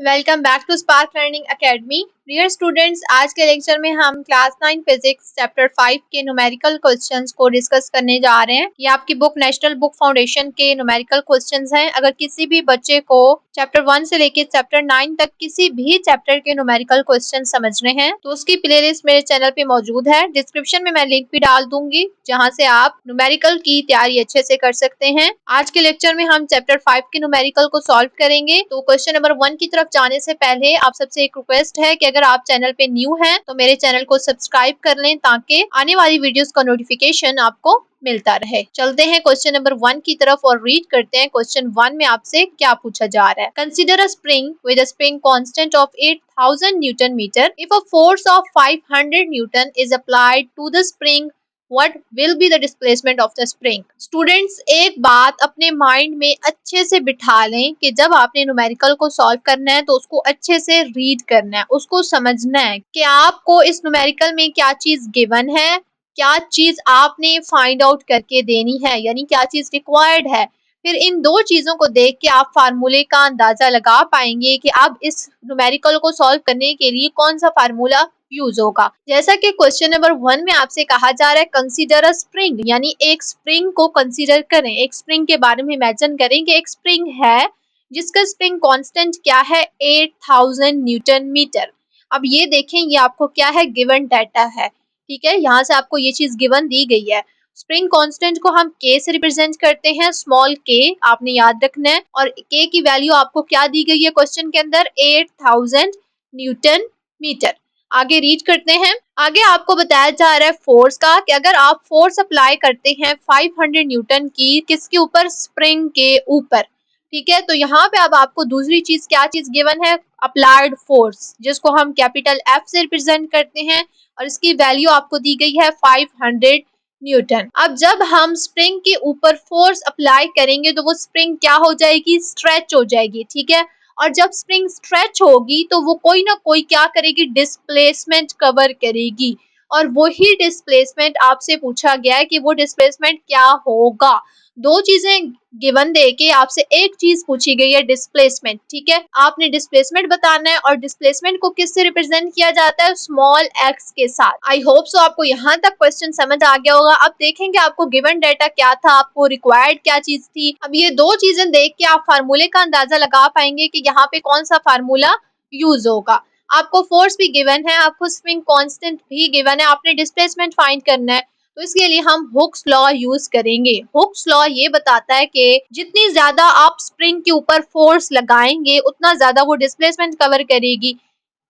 Welcome back to Spark Learning Academy. Dear students, आज के lecture में हम क्लास 9 फिजिक्स चैप्टर 5 के न्यूमेरिकल क्वेश्चंस को डिस्कस करने जा रहे हैं। ये आपकी बुक नेशनल बुक फाउंडेशन के न्यूमेरिकल क्वेश्चंस हैं। अगर किसी भी बच्चे को चैप्टर 1 से लेकर चैप्टर 9 तक किसी भी चैप्टर के न्यूमेरिकल क्वेश्चन समझने हैं तो उसकी प्लेलिस्ट मेरे चैनल पे मौजूद है। डिस्क्रिप्शन में मैं लिंक भी डाल दूंगी जहाँ से आप न्यूमेरिकल की तैयारी अच्छे से कर सकते हैं। आज के लेक्चर में हम चैप्टर 5 के न्यूमेरिकल को सॉल्व करेंगे। तो क्वेश्चन नंबर 1 की तरफ जाने से पहले आप सबसे एक रिक्वेस्ट है कि अगर आप चैनल पे न्यू हैं तो मेरे चैनल को सब्सक्राइब कर लें ताकि आने वाली वीडियोस का नोटिफिकेशन आपको मिलता रहे। चलते हैं क्वेश्चन नंबर 1 की तरफ और रीड करते हैं। क्वेश्चन 1 में आपसे क्या पूछा जा रहा है। Consider a spring with a spring constant of 8000 newton metre. If a force of 500 newton is applied to the spring, What will be the displacement of the spring? Students, एक बात अपने माइंड में अच्छे से बिठा लें कि जब आपने न्यूमेरिकल को सॉल्व करना है तो उसको अच्छे से रीड करना है, उसको समझना है कि आपको इस न्यूमेरिकल में क्या चीज गिवन है, क्या चीज आपने फाइंड आउट करके देनी है, यानी क्या चीज रिक्वायर्ड है। फिर इन दो चीजों को देख के आप फार्मूले का अंदाजा लगा पाएंगे कि अब इस न्यूमेरिकल को सॉल्व करने के लिए कौन सा फार्मूला यूज होगा। जैसा कि क्वेश्चन नंबर 1 में आपसे कहा जा रहा है कंसीडर अ स्प्रिंग, यानी एक स्प्रिंग को कंसीडर करें। एक स्प्रिंग के बारे में इमेजिन करें कि एक स्प्रिंग है जिसका स्प्रिंग कांस्टेंट क्या है, 8000 न्यूटन मीटर। अब ये देखें, ये आपको क्या है, गिवन डाटा है। ठीक है, यहाँ से आपको ये चीज गिवन दी गई है। स्प्रिंग कांस्टेंट को हम के से रिप्रेजेंट करते हैं, स्मॉल के आपने याद रखना है। और के की वैल्यू आपको क्या दी गई है क्वेश्चन के अंदर, 8000 न्यूटन मीटर। आगे रीड करते हैं। आगे आपको बताया जा रहा है फोर्स का, कि अगर आप फोर्स अप्लाई करते हैं 500 न्यूटन की, किसके ऊपर, स्प्रिंग के ऊपर। ठीक है, तो यहाँ पे अब आपको दूसरी चीज क्या चीज गिवन है, अप्लाइड फोर्स, जिसको हम कैपिटल एफ से रिप्रेजेंट करते हैं और इसकी वैल्यू आपको दी गई है 500 न्यूटन। अब जब हम स्प्रिंग के ऊपर फोर्स अप्लाई करेंगे तो वो स्प्रिंग क्या हो जाएगी, स्ट्रेच हो जाएगी। ठीक है, और जब स्प्रिंग स्ट्रेच होगी तो वो कोई ना कोई क्या करेगी, डिस्प्लेसमेंट कवर करेगी। और वही डिस्प्लेसमेंट आपसे पूछा गया है कि वो डिस्प्लेसमेंट क्या होगा। दो चीजें गिवन दे के आपसे एक चीज पूछी गई है, डिस्प्लेसमेंट। ठीक है, आपने डिस्प्लेसमेंट बताना है और डिस्प्लेसमेंट को किससे रिप्रेजेंट किया जाता है, स्मॉल एक्स के साथ। आई होप सो आपको यहाँ तक क्वेश्चन समझ आ गया होगा। अब देखेंगे आपको गिवन डाटा क्या था, आपको रिक्वायर्ड क्या चीज थी। अब ये दो चीजें देख के आप फार्मूले का अंदाजा लगा पाएंगे कि यहाँ पे कौन सा फार्मूला यूज होगा। आपको फोर्स भी गिवन है, आपको स्प्रिंग कांस्टेंट भी गिवन है, आपने डिस्प्लेसमेंट फाइंड करना है। तो इसके लिए हम हुक्स लॉ यूज करेंगे। हुक्स लॉ ये बताता है कि जितनी ज्यादा आप स्प्रिंग के ऊपर फोर्स लगाएंगे उतना ज्यादा वो डिस्प्लेसमेंट कवर करेगी।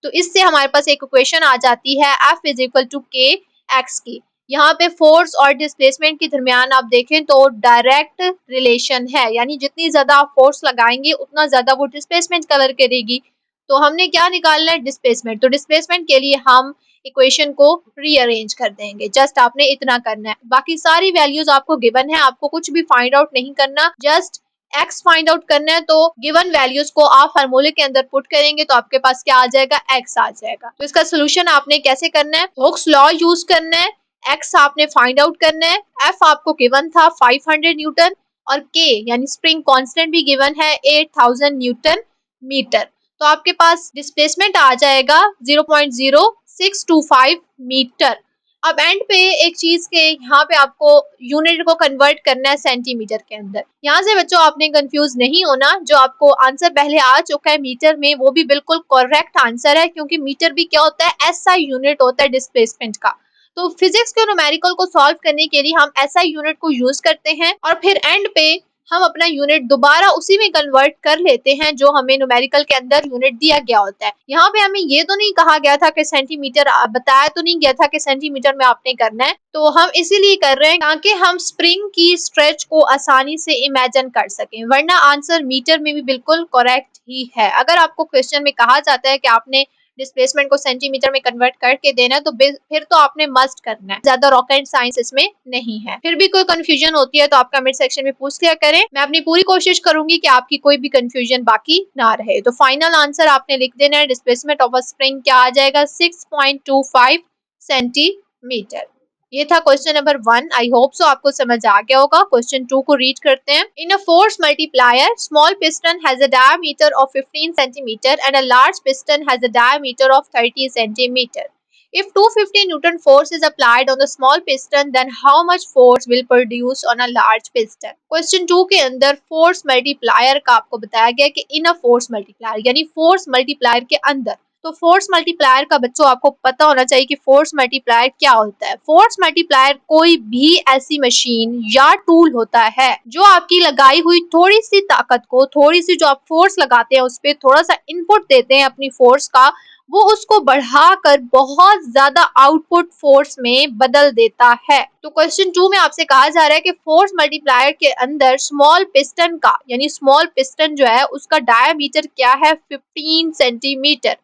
तो इससे हमारे पास एक इक्वेशन आ जाती है, F इज इक्वल टू के एक्स की। यहाँ पे फोर्स और डिस्प्लेसमेंट के दरमियान आप देखें तो डायरेक्ट रिलेशन है, यानी जितनी ज्यादा आप फोर्स लगाएंगे उतना ज्यादा वो डिस्प्लेसमेंट कवर करेगी। तो हमने क्या निकालना है, डिस्प्लेसमेंट। तो डिस्प्लेसमेंट के लिए हम इक्वेशन को रीअरेंज कर देंगे। जस्ट आपने इतना करना है, बाकी सारी वैल्यूज आपको गिवन है, आपको कुछ भी फाइंड आउट नहीं करना, जस्ट एक्स फाइंड आउट करना है। तो गिवन वैल्यूज को आप फार्मूले के अंदर पुट करेंगे तो आपके पास क्या आ जाएगा, एक्स आ जाएगा। तो इसका सोल्यूशन आपने कैसे करना है, हुक्स लॉ यूज करना है, एक्स आपने फाइंड आउट करना है, एफ आपको गिवन था 500 न्यूटन और के यानी स्प्रिंग कांस्टेंट भी गिवन है 8000 न्यूटन मीटर। तो आपके पास डिस्प्लेसमेंट आ जाएगा 0.0625 मीटर। अब एंड पे एक चीज के यहाँ पे आपको यूनिट को कन्वर्ट करना है सेंटीमीटर के अंदर। यहाँ से बच्चों आपने कंफ्यूज नहीं होना, जो आपको आंसर पहले आ चुका है मीटर में वो भी बिल्कुल करेक्ट आंसर है, क्योंकि मीटर भी क्या होता है, एसआई यूनिट होता है डिस्प्लेसमेंट का। तो फिजिक्स के न्यूमेरिकल को सॉल्व करने के लिए हम एसआई यूनिट को यूज करते हैं और फिर एंड पे हम अपना यूनिट दोबारा उसी में कन्वर्ट कर लेते हैं जो हमें न्यूमेरिकल के अंदर यूनिट दिया गया होता है। यहाँ पे हमें ये तो नहीं कहा गया था कि सेंटीमीटर, बताया तो नहीं गया था कि सेंटीमीटर में आपने करना है। तो हम इसीलिए कर रहे हैं ताकि हम स्प्रिंग की स्ट्रेच को आसानी से इमेजिन कर सकें, वरना आंसर मीटर में भी बिल्कुल करेक्ट ही है। अगर आपको क्वेश्चन में कहा जाता है कि आपने डिस्प्लेसमेंट को सेंटीमीटर में कन्वर्ट करके देना है तो फिर तो आपने मस्ट करना है, ज्यादा रॉकेट साइंस इसमें नहीं है। फिर भी कोई कंफ्यूजन होती है तो आप कमेंट सेक्शन में पूछ लिया करें, मैं अपनी पूरी कोशिश करूंगी कि आपकी कोई भी कंफ्यूजन बाकी ना रहे। तो फाइनल आंसर आपने लिख देना है, डिस्प्लेसमेंट ऑफ अ स्प्रिंग क्या आ जाएगा, 6.25 सेंटीमीटर। ये था question number 1। I hope so आपको समझ आ गया होगा। क्वेश्चन 2 को रीड करते हैं। In a force multiplier small piston has a diameter of 15 centimetre and a large piston has a diameter of 30 centimetre. If 250 Newton force is applied on the small piston, then how much force will produce on a large piston? Question 2 के अंदर force multiplier का आपको बताया गया कि इन a force multiplier यानी force multiplier के अंदर। तो फोर्स मल्टीप्लायर का बच्चों आपको पता होना चाहिए कि फोर्स मल्टीप्लायर क्या होता है। फोर्स मल्टीप्लायर कोई भी ऐसी मशीन या टूल होता है जो आपकी लगाई हुई थोड़ी सी ताकत को, थोड़ी सी जो आप फोर्स लगाते हैं उस पर थोड़ा सा इनपुट देते हैं अपनी फोर्स का, वो उसको बढ़ाकर बहुत ज्यादा आउटपुट फोर्स में बदल देता है। तो क्वेश्चन 2 में आपसे कहा जा रहा है कि फोर्स मल्टीप्लायर के अंदर स्मॉल पिस्टन का यानी स्मॉल पिस्टन जो है उसका डायमीटर क्या है 15 सेंटीमीटर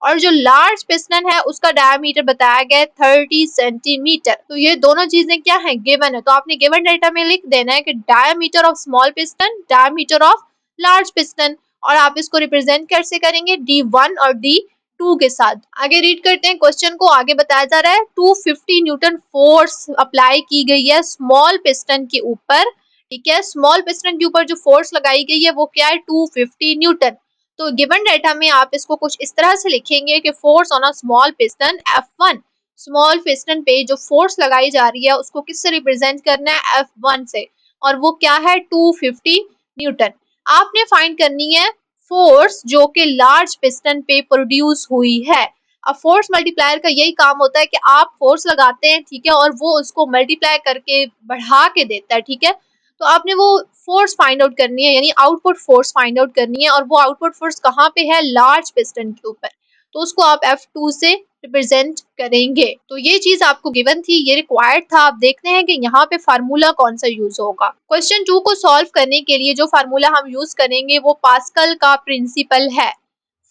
और जो लार्ज पिस्टन है उसका डायमीटर बताया गया है 30 सेंटीमीटर। तो ये दोनों चीजें क्या है, गिवन है। तो आपने गिवन डेटा में लिख देना है कि diameter of small piston, diameter of large piston, और आप इसको रिप्रेजेंट कैसे करेंगे D1 और D2 के साथ। आगे रीड करते हैं क्वेश्चन को। आगे बताया जा रहा है 250 न्यूटन फोर्स अप्लाई की गई है स्मॉल पिस्टन के ऊपर। ठीक है, स्मॉल पिस्टन के ऊपर जो फोर्स लगाई गई है वो क्या है 250 न्यूटन। तो गिवन डेटा में आप इसको कुछ इस तरह से लिखेंगे कि force on a small piston F1। Small piston पे जो फोर्स लगाई जा रही है उसको किससे रिप्रेजेंट करना है, F1 से, और वो क्या है 250 न्यूटन। आपने फाइंड करनी है फोर्स जो कि लार्ज पिस्टन पे प्रोड्यूस हुई है। अब फोर्स मल्टीप्लायर का यही काम होता है कि आप फोर्स लगाते हैं, ठीक है, और वो उसको मल्टीप्लाई करके बढ़ा के देता है। ठीक है, तो आपने वो फोर्स फाइंड आउट करनी है यानी आउटपुट फोर्स फाइंड आउट करनी है, और वो आउटपुट फोर्स कहाँ पे है, लार्ज पिस्टन के ऊपर। तो उसको आप F2 से रिप्रेजेंट करेंगे। तो ये चीज आपको गिवन थी, ये रिक्वायर्ड था। आप देखते हैं कि यहाँ पे फार्मूला कौन सा यूज होगा। क्वेश्चन 2 को सॉल्व करने के लिए जो फार्मूला हम यूज करेंगे वो पास्कल का प्रिंसिपल है।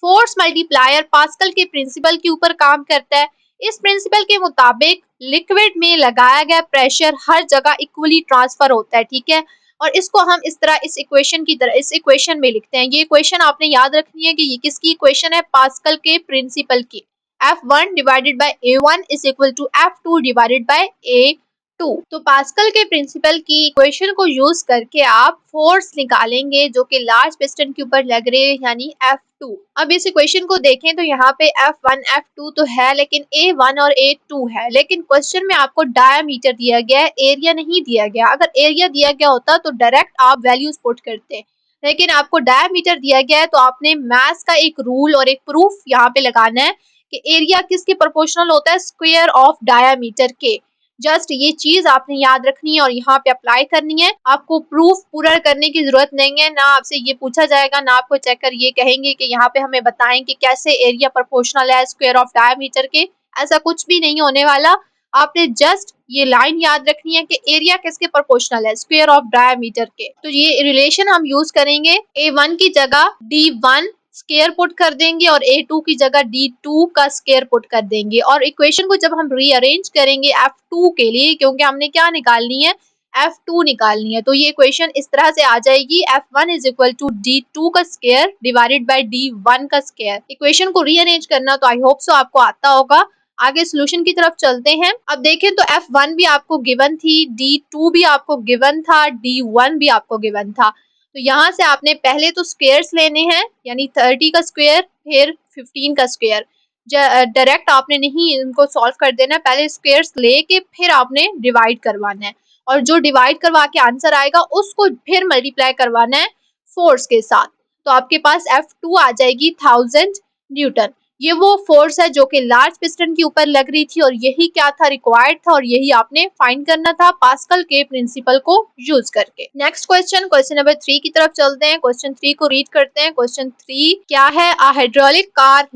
फोर्स मल्टीप्लायर पास्कल के प्रिंसिपल के ऊपर काम करता है। इस प्रिंसिपल के मुताबिक लिक्विड में लगाया गया प्रेशर हर जगह इक्वली ट्रांसफर होता है। ठीक है, और इसको हम इस तरह इस इक्वेशन की तरह इस इक्वेशन में लिखते हैं। ये इक्वेशन आपने याद रखनी है कि ये किसकी इक्वेशन है, पास्कल के प्रिंसिपल की। F1 divided by A1 is equal to F2 divided by A2। तो पास्कल के प्रिंसिपल की इक्वेशन को यूज करके आप फोर्स निकालेंगे जो कि लार्ज पिस्टन के ऊपर लग रहे हैं यानी F2। अब इस इक्वेशन को देखें तो यहाँ पे F1 F2 तो है लेकिन A1 और A2 है, लेकिन क्वेश्चन में आपको डायमीटर दिया गया है, एरिया नहीं दिया गया। अगर एरिया दिया गया होता तो डायरेक्ट आप वैल्यूज पुट करते, लेकिन आपको डायमीटर दिया गया है तो आपने मैथ्स का एक रूल और एक प्रूफ यहाँ पे लगाना है कि एरिया किसके प्रोपोर्शनल होता है, स्क्वायर ऑफ डायमीटर के। जस्ट ये चीज आपने याद रखनी है और यहाँ पे अप्लाई करनी है। आपको प्रूफ पूरा करने की जरूरत नहीं है, ना आपसे ये पूछा जाएगा, ना आपको चेक कर ये कहेंगे कि यहाँ पे हमें बताएं कि कैसे एरिया प्रोपोर्शनल है स्क्वायर ऑफ डायमीटर के। ऐसा कुछ भी नहीं होने वाला। आपने जस्ट ये लाइन याद रखनी है कि एरिया किसके प्रोपोर्शनल है, स्क्वायर ऑफ डायमीटर के। तो ये रिलेशन हम यूज करेंगे। A1 की जगह D1 स्केयर पुट कर देंगे और A2 की जगह D2 का स्केयर पुट कर देंगे, और इक्वेशन को जब हम रीअरेंज करेंगे F2 के लिए, क्योंकि हमने क्या निकालनी है, F2 निकालनी है, तो ये इक्वेशन इस तरह से आ जाएगी F1 is equal to D2 का स्केयर डिवाइडेड बाय D1 का स्केयर। इक्वेशन को रीअरेंज करना तो आई होप सो आपको आता होगा। आगे सोल्यूशन की तरफ चलते हैं। अब देखें तो F1 भी आपको गिवन थी, D2 भी आपको गिवन था, D1 भी आपको गिवन था। तो यहाँ से आपने पहले तो स्क्वेयर्स लेने हैं यानी 30 का स्क्वायर फिर 15 का स्क्वायर। डायरेक्ट आपने नहीं इनको सॉल्व कर देना, पहले स्क्वेयर्स लेके फिर आपने डिवाइड करवाना है, और जो डिवाइड करवा के आंसर आएगा उसको फिर मल्टीप्लाई करवाना है फोर्स के साथ। तो आपके पास F2 आ जाएगी 1000 न्यूटन। ये वो फोर्स है जो कि लार्ज पिस्टन के ऊपर लग रही थी, और यही क्या था, रिक्वायर्ड था, और यही आपने फाइंड करना था पास्कल के प्रिंसिपल को यूज करके। नेक्स्ट क्वेश्चन, क्वेश्चन नंबर 3 की तरफ चलते हैं। क्वेश्चन 3 को रीड करते हैं। क्वेश्चन 3 क्या है, a hydraulic car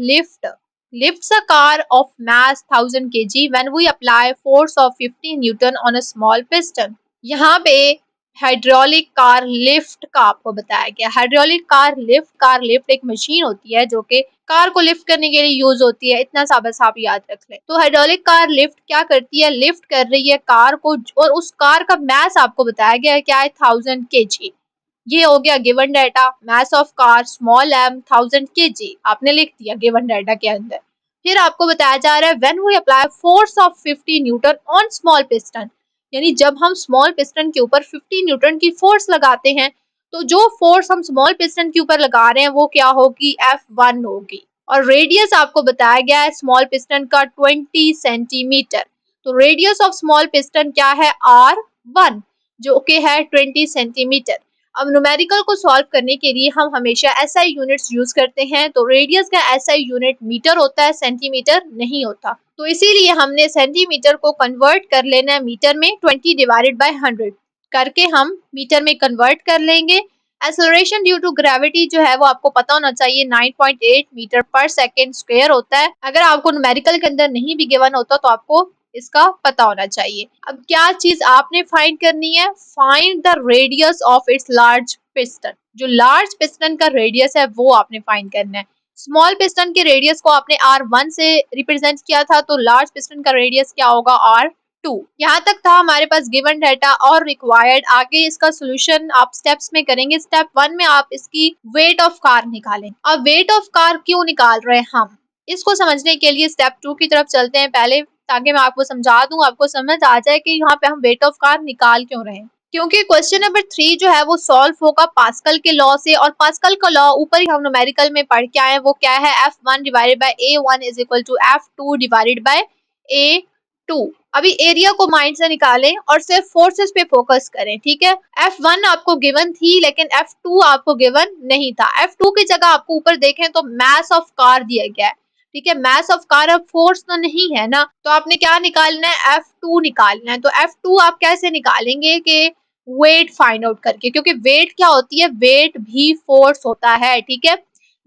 lifts a car of mass 1000 kg when we apply force of 50 Newton on a small piston। यहाँ पे हाइड्रोलिक कार लिफ्ट का आपको बताया गया। हाइड्रोलिक कार लिफ्ट एक मशीन होती है जो कि कार को लिफ्ट करने के लिए यूज होती है। इतना सा बस आप याद रख लें। तो हाइड्रोलिक कार लिफ्ट क्या करती है, लिफ्ट कर रही है कार को, और उस कार का मैस आपको बताया गया है क्या है 1000 kg। ये हो गया given data. Mass of car small m 1000 kg आपने लिख दिया गिवन डाटा के अंदर। फिर आपको बताया जा रहा है when we apply force of 50 newton on small piston, यानी जब हम स्मॉल पिस्टन के ऊपर 50 न्यूटन की फोर्स लगाते हैं तो जो फोर्स हम स्मॉल पिस्टन के ऊपर लगा रहे हैं वो क्या होगी, F1 होगी। और रेडियस आपको बताया गया है स्मॉल पिस्टन का 20 सेंटीमीटर। तो रेडियस ऑफ स्मॉल पिस्टन क्या है, R1, जो कि है 20 सेंटीमीटर। अब न्यूमेरिकल को सॉल्व करने के लिए हम हमेशा SI यूनिट्स यूज करते हैं, तो रेडियस का SI यूनिट मीटर होता है, सेंटीमीटर नहीं होता। तो इसीलिए हमने सेंटीमीटर को कन्वर्ट कर लेना है मीटर में, 20 डिवाइडेड बाय 100 करके हम मीटर में कन्वर्ट कर लेंगे। एक्सेलरेशन ड्यू टू ग्रेविटी जो है वो आपको पता होना चाहिए 9.8 मीटर पर सेकेंड स्क्वायर होता है। अगर आपको न्यूमेरिकल के अंदर नहीं भी गिवन होता तो आपको इसका पता होना चाहिए। अब क्या चीज आपने फाइंड करनी है, find the radius of its large piston. जो लार्ज पिस्टन का रेडियस है वो आपने फाइंड करना है। स्मॉल पिस्टन के रेडियस को आपने R1 से रिप्रेजेंट किया था, तो लार्ज पिस्टन का रेडियस क्या होगा, R2। यहाँ तक था हमारे पास गिवन डाटा और रिक्वायर्ड। आगे इसका सोल्यूशन आप स्टेप्स में करेंगे। स्टेप 1 में आप इसकी वेट ऑफ कार निकालें। अब वेट ऑफ कार क्यों निकाल रहे हैं हम, इसको समझने के लिए स्टेप 2 की तरफ चलते हैं पहले, ताकि मैं आपको समझा दूं, आपको समझ आ जाए कि यहाँ पे हम वेट ऑफ कार निकाल क्यों रहे हैं। क्योंकि क्वेश्चन नंबर 3 जो है वो सॉल्व होगा पास्कल के लॉ से, और पास्कल का लॉ ऊपर ही हम न्यूमेरिकल में पढ़ के आए हैं, वो क्या है, F1 divided by A1 is equal to F2 divided by A2। अभी एरिया को माइंड से निकालें और सिर्फ फोर्सेस पे फोकस करें, ठीक है। F1 आपको गिवन थी लेकिन F2 आपको गिवन नहीं था। F2 की जगह आपको ऊपर देखें तो मास ऑफ कार दिया गया है, ठीक है। मास ऑफ कार अब फोर्स तो नहीं है ना, तो आपने क्या निकालना है, F2 निकालना है। तो F2 आप कैसे निकालेंगे कि वेट फाइंड आउट करके, क्योंकि वेट क्या होती है, वेट भी फोर्स होता है, ठीक है।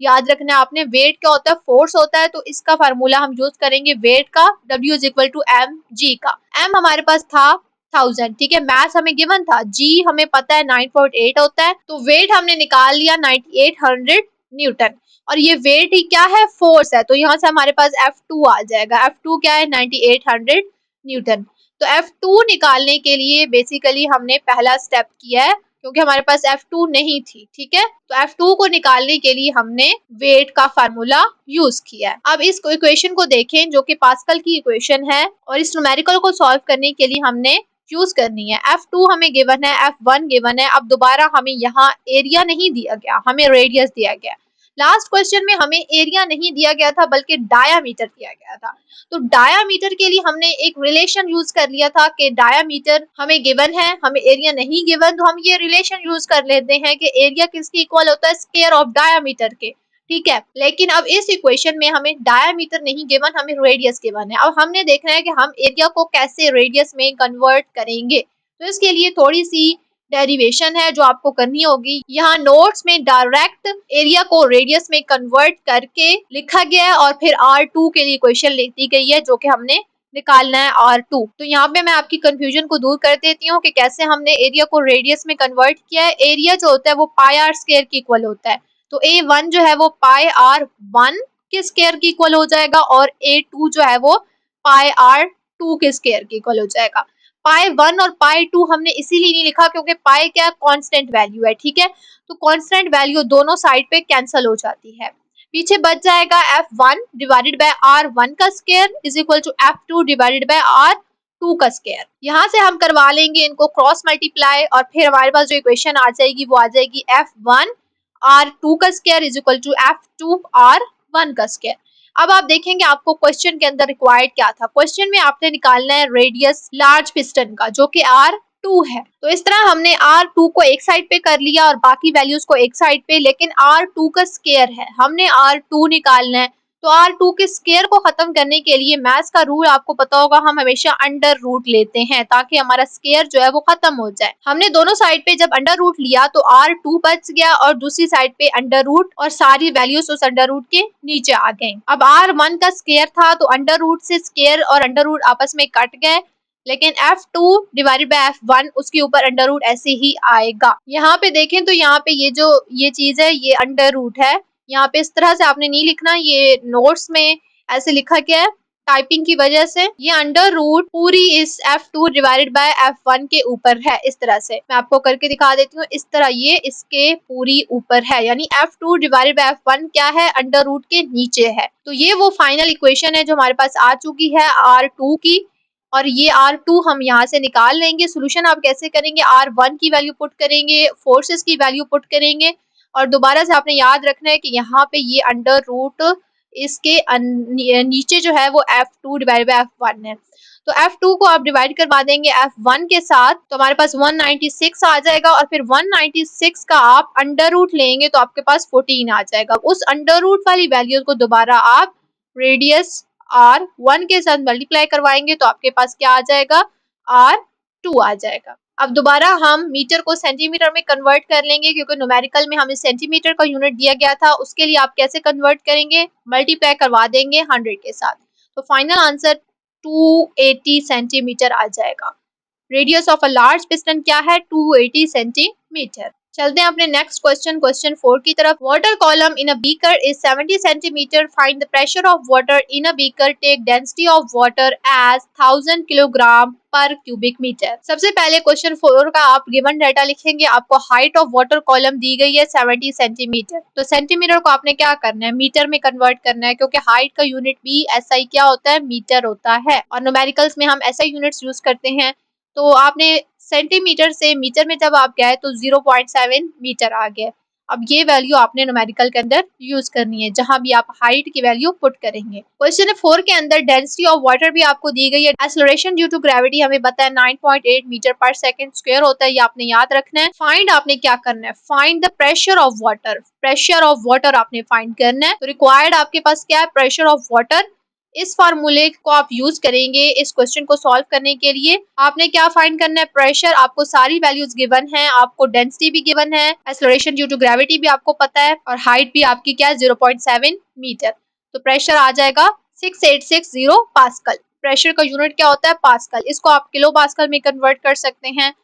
याद रखना आपने, वेट क्या होता है, फोर्स होता है। तो इसका फार्मूला हम यूज करेंगे वेट का, W is equal to mg का। m हमारे पास था 1000, ठीक है। मास हमें गिवन था, g हमें पता है 9.8 होता है, तो वेट हमने निकाल लिया 9800 न्यूटन। और ये वेट ही क्या है, फोर्स है, तो यहाँ से हमारे पास F2 आ जाएगा। F2 क्या है, 9800 न्यूटन। तो F2 निकालने के लिए बेसिकली हमने पहला स्टेप किया है, क्योंकि हमारे पास F2 नहीं थी, ठीक है। तो F2 को निकालने के लिए हमने वेट का फार्मूला यूज किया है। अब इस इक्वेशन को देखें जो कि पास्कल की इक्वेशन है, और इस न्यूमेरिकल को सॉल्व करने के लिए हमने यूज करनी है। F2 हमें गिवन है, F1 गिवन है। अब दोबारा हमें यहाँ एरिया नहीं दिया गया, हमें रेडियस दिया गया। लास्ट क्वेश्चन में हमें एरिया नहीं दिया गया था बल्कि डायामीटर दिया गया था। तो डायामीटर के लिए हमने एक रिलेशन यूज कर लिया था कि डायामीटर हमें गिवन है, हमें एरिया नहीं गिवन, तो हम ये रिलेशन यूज कर लेते हैं कि एरिया किसके इक्वल होता है, स्क्वायर ऑफ डायामीटर के, ठीक है। लेकिन अब इस इक्वेशन में हमें डायामीटर नहीं गिवन, हमें रेडियस गिवन है। अब हमने देखना है कि हम एरिया को कैसे रेडियस में कन्वर्ट करेंगे। तो इसके लिए थोड़ी सी डेरिवेशन है जो आपको करनी होगी। यहाँ नोट्स में डायरेक्ट एरिया को रेडियस में कन्वर्ट करके लिखा गया है, और फिर R2 के लिए इक्वेशन लिख दी गई है जो कि हमने निकालना है R2। तो यहाँ पे मैं आपकी कंफ्यूजन को दूर कर देती हूँ कि कैसे हमने एरिया को रेडियस में कन्वर्ट किया है। एरिया जो होता है वो पाई R स्क्वायर के इक्वल होता है, तो A1 जो है वो पाई R1 के स्क्वायर के इक्वल हो जाएगा, और A2 जो है वो पाई R2 के स्क्वायर के इक्वल हो जाएगा। पाई 1 और पाई 2 हमने इसीलिए नहीं लिखा क्योंकि पाई क्या कांस्टेंट वैल्यू है, ठीक है। तो कांस्टेंट वैल्यू दोनों साइड पे कैंसिल हो जाती है, पीछे बच जाएगा F1 डिवाइडेड बाय R1 का square is equal to F2 divided by R2 का स्क्वायर। यहाँ से हम करवा लेंगे इनको क्रॉस मल्टीप्लाई, और फिर हमारे पास जो इक्वेशन आ जाएगी वो आ जाएगी F1 R2 का square is equal to F2 R1 का स्क्वायर। अब आप देखेंगे आपको क्वेश्चन के अंदर रिक्वायर्ड क्या था। क्वेश्चन में आपने निकालना है रेडियस लार्ज पिस्टन का जो कि R2 है। तो इस तरह हमने R2 को एक साइड पे कर लिया और बाकी वैल्यूज को एक साइड पे, लेकिन R2 का स्क्वायर है, हमने R2 निकालना है। तो R2 के स्क्वायर को खत्म करने के लिए मैथ्स का रूल आपको पता होगा, हम हमेशा अंडर रूट लेते हैं ताकि हमारा स्क्वायर जो है वो खत्म हो जाए। हमने दोनों साइड पे जब अंडर रूट लिया तो R2 बच गया, और दूसरी साइड पे अंडर रूट, और सारी वैल्यूज उस अंडर रूट के नीचे आ गई। अब R1 का स्क्वायर था तो अंडर रूट से स्क्वायर और अंडर रूट आपस में कट गए, लेकिन F2 डिवाइडेड बाय F1 उसके ऊपर अंडर रूट ऐसे ही आएगा। यहाँ पे देखें तो यहाँ पे ये चीज है, ये अंडर रूट है। यहाँ पे इस तरह से आपने नहीं लिखना, ये नोट्स में ऐसे लिखा गया है, टाइपिंग की वजह से ये अंडर रूट पूरी इस F2 डिवाइडेड बाय F1 के ऊपर है। इस तरह से मैं आपको करके दिखा देती हूँ। इस तरह ये इसके पूरी ऊपर है, यानी F2 डिवाइडेड बाय F1 क्या है, अंडर रूट के नीचे है। तो ये वो फाइनल इक्वेशन है जो हमारे पास आ चुकी है R2 की, और ये R2 हम यहाँ से निकाल लेंगे। सोल्यूशन आप कैसे करेंगे, R1 की वैल्यू पुट करेंगे, फोर्सेस की वैल्यू पुट करेंगे, और दोबारा से आपने याद रखना है कि यहाँ पे ये अंडर रूट इसके नीचे जो है वो F2 डिवाइड बाय F1 है। तो F2 को आप डिवाइड करवा देंगे F1 के साथ, तो हमारे पास 196 आ जाएगा, और फिर 196 का आप अंडर रूट लेंगे तो आपके पास 14 आ जाएगा। उस अंडर रूट वाली वैल्यू को दोबारा आप रेडियस R1 के साथ मल्टीप्लाई करवाएंगे तो आपके पास क्या आ जाएगा, R2 आ जाएगा। अब दोबारा हम मीटर को सेंटीमीटर में कन्वर्ट कर लेंगे, क्योंकि न्यूमेरिकल में हमें सेंटीमीटर का यूनिट दिया गया था। उसके लिए आप कैसे कन्वर्ट करेंगे, मल्टीप्लाई करवा देंगे 100 के साथ, तो फाइनल आंसर 280 सेंटीमीटर आ जाएगा। Radius of a large piston क्या है, 280 सेंटीमीटर। चलते हैं अपने नेक्स्ट क्वेश्चन, क्वेश्चन 4 की तरफ। Water column in a beaker is 70 centimetre. Find the pressure of water in a beaker. Take density of water as 1000 kilogram per cubic metre. सबसे पहले question 4 का आप गिवन डाटा लिखेंगे। आपको हाइट ऑफ वाटर कॉलम दी गई है 70 centimetre, तो centimetre को आपने क्या करना है, मीटर में कन्वर्ट करना है, क्योंकि हाइट का यूनिट भी SI क्या होता है, मीटर होता है, और न्यूमेरिकल्स में हम SI यूनिट्स यूज करते हैं। तो आपने सेंटीमीटर से मीटर में जब आप गए तो 0.7 मीटर आ गया। अब ये वैल्यू आपने न्यूमेरिकल के अंदर यूज करनी है, जहां भी आप हाइट की वैल्यू पुट करेंगे। क्वेश्चन 4 के अंदर डेंसिटी ऑफ वाटर भी आपको दी गई है। एक्सेलरेशन ड्यू टू ग्रेविटी हमें पता है 9.8 मीटर पर सेकंड स्क्वायर होता है, ये आपने याद रखना है। फाइंड आपने क्या करना है, find the pressure of water. Pressure of water आपने फाइंड करना है। तो रिक्वायर्ड आपके पास क्या है, प्रेशर ऑफ वाटर। इस फार्मूले को आप यूज करेंगे इस क्वेश्चन को सॉल्व करने के लिए। आपने क्या फाइंड करना है, प्रेशर, आपको सारी वैल्यूज गिवन है, आपको डेंसिटी भी गिवन है, एक्सेलरेशन ड्यू टू ग्रेविटी भी आपको पता है, और हाइट भी आपकी क्या है, 0.7 मीटर। तो प्रेशर आ जाएगा 6860 पास्कल। प्रेशर का यूनिट क्या होता है, पास्कल। इसको आप किलो पास्कल में कन्वर्ट कर सकते हैं,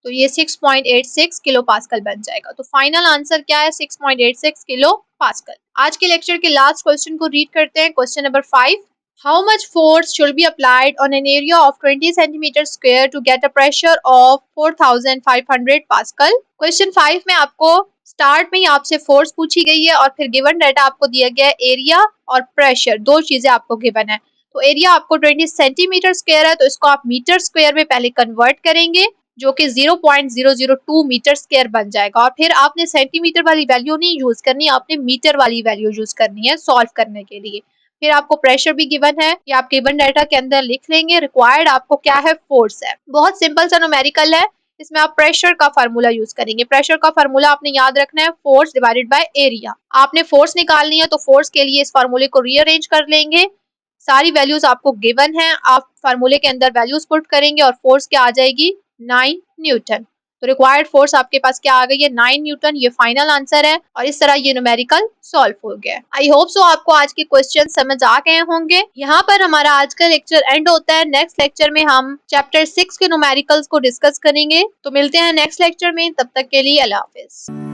तो ये 6.86 किलो पास्कल बन जाएगा। तो फाइनल आंसर क्या है, 6.86 किलो पास्कल। आज के लेक्चर के लास्ट क्वेश्चन को रीड करते हैं, question number 5। How much force should be applied on an area of 20 centimetre square to get a pressure of 4500 pascal. Question 5 में आपको स्टार्ट में ही आपसे फोर्स पूछी गई है, और फिर गिवन डाटा आपको दिया गया है एरिया और प्रेशर, दो चीजें आपको गिवन है। तो एरिया आपको 20 सेंटीमीटर स्क्वायर है, तो इसको आप मीटर स्क्वायर में पहले कन्वर्ट करेंगे, जो कि 0.002 मीटर स्क्वायर बन जाएगा। और फिर आपने सेंटीमीटर वाली वैल्यू नहीं यूज करनी, आपने मीटर वाली वैल्यू यूज करनी है सॉल्व करने के लिए। फिर आपको प्रेशर भी गिवन है, ये आप गिवन डाटा के अंदर लिख लेंगे। रिक्वायर्ड आपको क्या है, फोर्स है। बहुत सिंपल सा न्यूमेरिकल है, इसमें आप प्रेशर का फार्मूला यूज करेंगे। प्रेशर का फार्मूला आपने याद रखना है, फोर्स डिवाइडेड बाय एरिया। आपने फोर्स निकालनी है, तो फोर्स के लिए इस फार्मूले को रीअरेंज कर लेंगे। सारी वैल्यूज आपको गिवन है, आप फार्मूले के अंदर वैल्यूज पुट करेंगे, और फोर्स क्या आ जाएगी, 9 न्यूटन। तो रिक्वायर्ड फोर्स आपके पास क्या आ गई है, 9 न्यूटन। ये फाइनल आंसर है, और इस तरह ये न्यूमेरिकल सॉल्व हो गया। आई होप सो आपको आज के क्वेश्चन समझ आ गए होंगे। यहाँ पर हमारा आज का लेक्चर एंड होता है। नेक्स्ट लेक्चर में हम चैप्टर 6 के न्यूमेरिकल्स को डिस्कस करेंगे। तो मिलते हैं नेक्स्ट लेक्चर में, तब तक के लिए अल्लाह हाफिज।